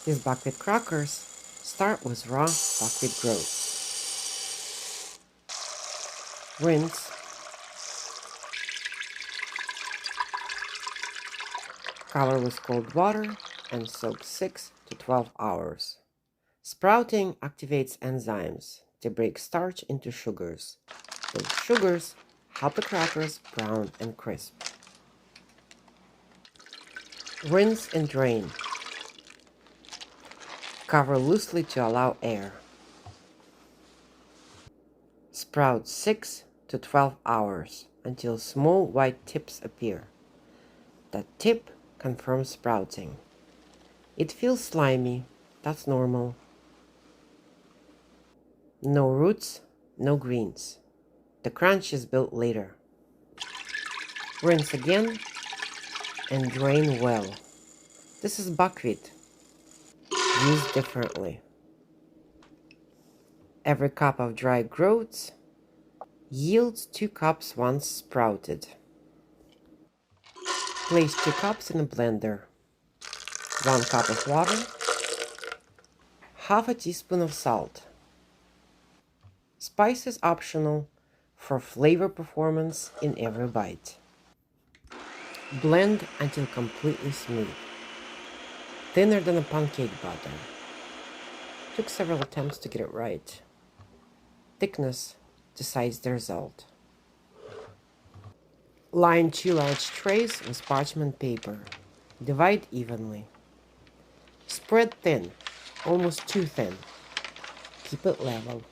These buckwheat crackers start with raw buckwheat groats. Rinse. Cover with cold water and soak 6 to 12 hours. Sprouting activates enzymes to break starch into sugars. Those sugars help the crackers brown and crisp. Rinse and drain. Cover loosely to allow air. Sprout 6 to 12 hours until small white tips appear. That tip confirms sprouting. It feels slimy, that's normal. No roots, no greens. The crunch is built later. Rinse again and drain well. This is buckwheat, used differently. Every cup of dry groats yields 2 cups once sprouted. Place 2 cups in a blender. 1 cup of water, half a teaspoon of salt. Spice is optional for flavor performance in every bite. Blend until completely smooth, thinner than a pancake batter. Took several attempts to get it right. Thickness decides the result. Line 2 large trays with parchment paper. Divide evenly. Spread thin, almost too thin. Keep it level.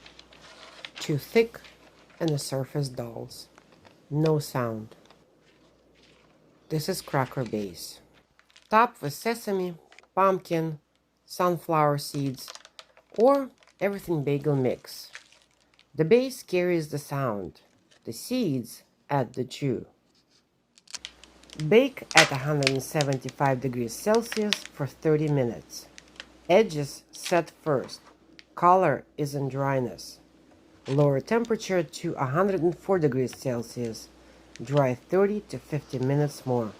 Too thick and the surface dulls. No sound. This is cracker base. Top with sesame, pumpkin, sunflower seeds, or everything bagel mix. The base carries the sound. The seeds add the chew. Bake at 175 degrees Celsius for 30 minutes. Edges set first. Color is in dryness. Lower temperature to 104 degrees Celsius. Dry 30 to 50 minutes more.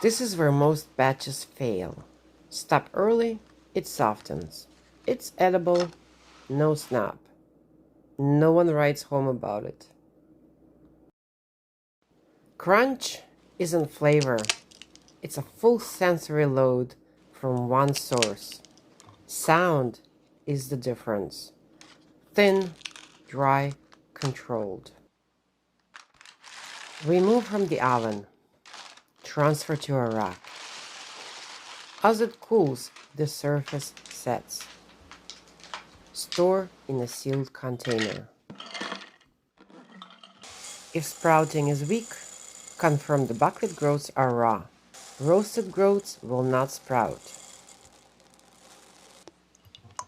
This is where most batches fail. Stop early, it softens. It's edible, no snap. No one writes home about it. Crunch isn't flavor. It's a full sensory load from one source. Sound is the difference. Thin, dry, controlled. Remove from the oven. Transfer to a rack. As it cools, the surface sets. Store in a sealed container. If sprouting is weak, confirm the buckwheat groats are raw. Roasted groats will not sprout.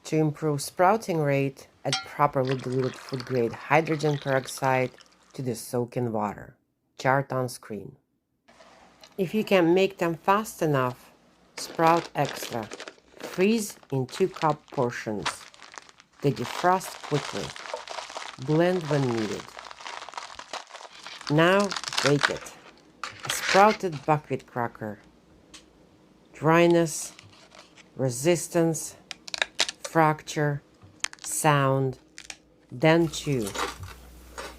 To improve sprouting rate, add properly diluted food-grade hydrogen peroxide to the soak-in water. Chart on screen. If you can make them fast enough, sprout extra. Freeze in 2-cup portions. They defrost quickly. Blend when needed. Now bake it. A sprouted buckwheat cracker. Dryness, resistance, fracture, sound, then chew.